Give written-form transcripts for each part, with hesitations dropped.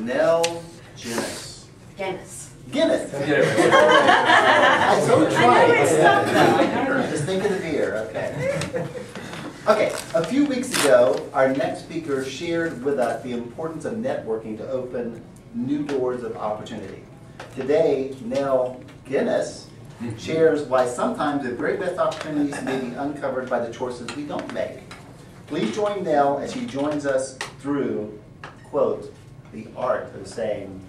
Nell Guinness. Guinness. Guinness. I so know it's tough though. Just think of the beer, okay. Okay, a few weeks ago, our next speaker shared with us the importance of networking to open new doors of opportunity. Today, Nell Guinness shares why sometimes the very best opportunities may be uncovered by the choices we don't make. Please join Nell as she joins us through, quote, the art of saying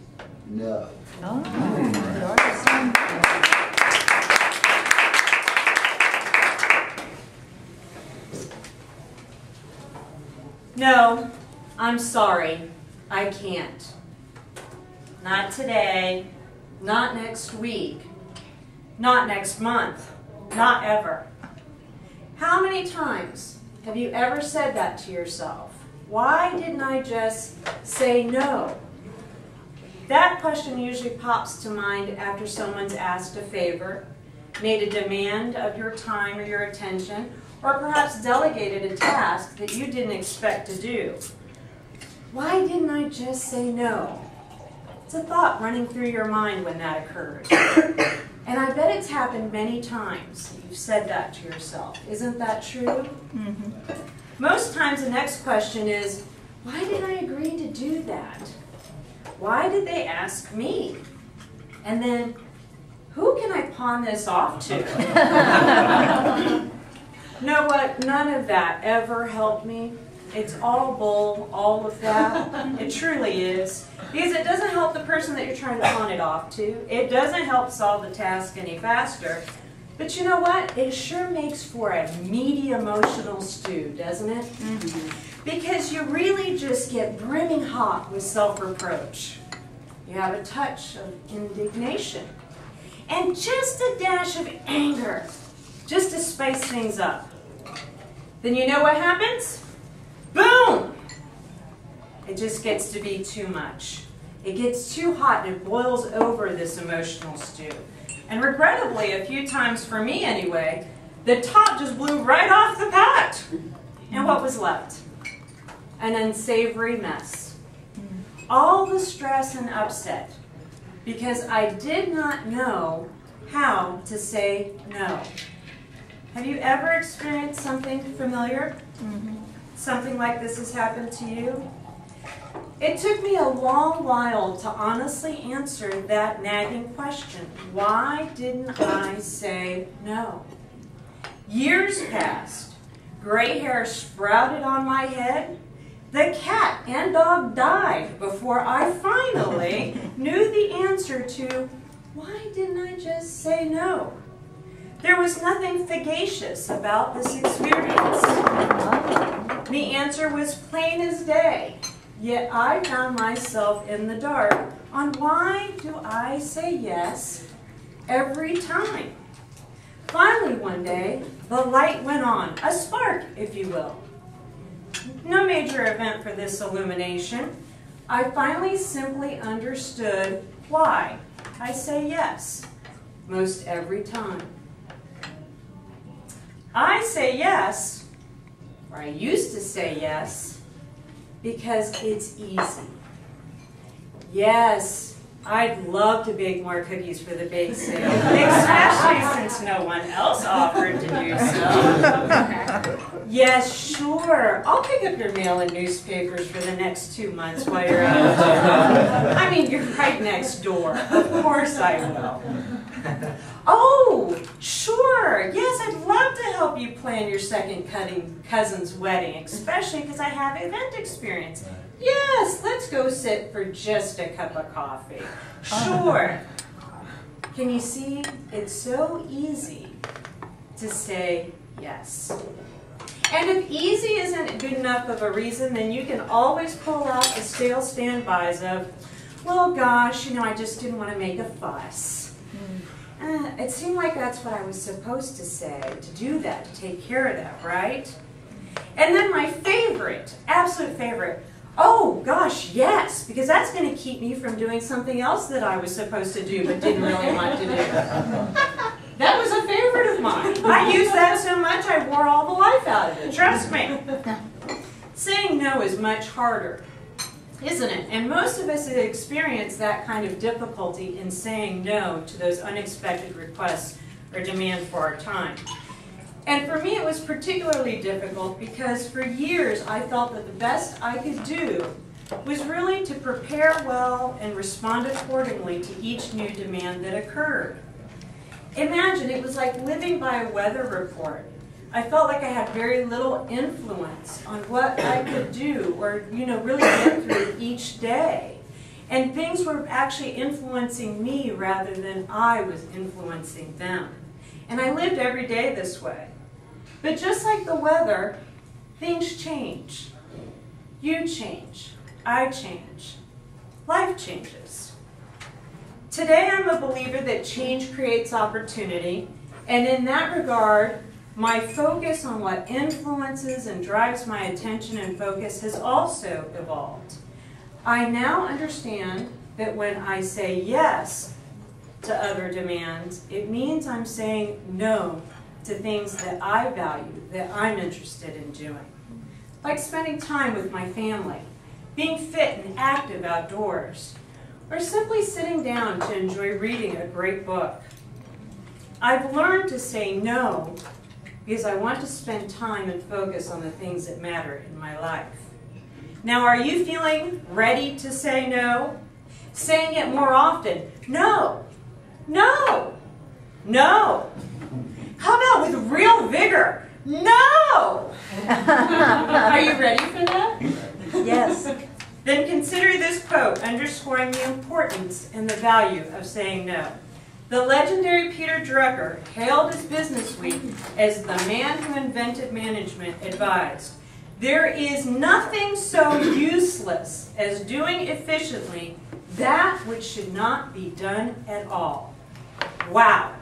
no. Oh, the art of saying no. No, I'm sorry. I can't. Not today. Not next week. Not next month. Not ever. How many times have you ever said that to yourself? Why didn't I just say no? That question usually pops to mind after someone's asked a favor, made a demand of your time or your attention, or perhaps delegated a task that you didn't expect to do. Why didn't I just say no? It's a thought running through your mind when that occurs. And I bet it's happened many times. You've said that to yourself. Isn't that true? Mm-hmm. Most times the next question is, why did I agree to do that? Why did they ask me? And then, who can I pawn this off to? Know what? None of that ever helped me. It's all bull, all of that. It truly is. Because it doesn't help the person that you're trying to pawn it off to. It doesn't help solve the task any faster. But you know what? It sure makes for a meaty emotional stew, doesn't it? Mm-hmm. Because you really just get brimming hot with self-reproach. You have a touch of indignation. And just a dash of anger, just to spice things up. Then you know what happens? Boom! It just gets to be too much. It gets too hot and it boils over this emotional stew. And regrettably, a few times for me anyway, the top just blew right off the pot. And what was left? An unsavory mess. All the stress and upset because I did not know how to say no. Have you ever experienced something familiar? Mm-hmm. Something like this has happened to you? It took me a long while to honestly answer that nagging question. Why didn't I say no? Years passed. Gray hair sprouted on my head. The cat and dog died before I finally knew the answer to, why didn't I just say no? There was nothing sagacious about this experience. The answer was plain as day, yet I found myself in the dark on why do I say yes every time. Finally one day, the light went on, a spark, if you will. No major event for this illumination. I finally simply understood why I say yes most every time. I say yes, or I used to say yes, because it's easy. Yes, I'd love to bake more cookies for the bake sale, especially since no one else offered to do so. Yes, sure, I'll pick up your mail and newspapers for the next 2 months while you're out. I mean, you're right next door. Of course I will. Oh, sure. Yes, I'd love to help you plan your second cousin's wedding, especially because I have event experience. Yes, let's go sit for just a cup of coffee. Sure. Can you see? It's so easy to say yes. And if easy isn't good enough of a reason, then you can always pull out the stale standbys of, well, gosh, you know, I just didn't want to make a fuss. It seemed like that's what I was supposed to say, to do that, to take care of that, right? And then my favorite, absolute favorite, oh gosh, yes, because that's going to keep me from doing something else that I was supposed to do but didn't really want to do. That was a favorite of mine. I used that so much I wore all the life out of it, trust me. Saying no is much harder. isn't it? And most of us have experienced that kind of difficulty in saying no to those unexpected requests or demand for our time. And for me, it was particularly difficult because for years I felt that the best I could do was really to prepare well and respond accordingly to each new demand that occurred. Imagine, it was like living by a weather report. I felt like I had very little influence on what I could do or, really get through each day. And things were actually influencing me rather than I was influencing them. And I lived every day this way. But just like the weather, things change. You change. I change. Life changes. Today I'm a believer that change creates opportunity, and in that regard, my focus on what influences and drives my attention and focus has also evolved. I now understand that when I say yes to other demands, it means I'm saying no to things that I value, that I'm interested in doing. Like spending time with my family, being fit and active outdoors, or simply sitting down to enjoy reading a great book. I've learned to say no because I want to spend time and focus on the things that matter in my life. Now, are you feeling ready to say no? Saying it more often. No, no, no. How about with real vigor? No! Are you ready for that? Yes. Then consider this quote underscoring the importance and the value of saying no. The legendary Peter Drucker hailed his Business Week as the man who invented management advised, "There is nothing so useless as doing efficiently that which should not be done at all." Wow,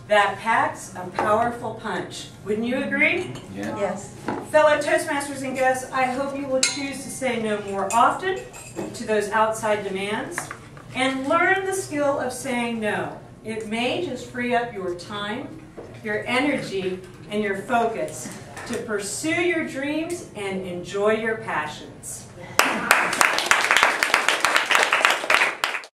that packs a powerful punch. Wouldn't you agree? Yeah. Yes. Fellow Toastmasters and guests, I hope you will choose to say no more often to those outside demands and learn the skill of saying no. It may just free up your time, your energy, and your focus to pursue your dreams and enjoy your passions.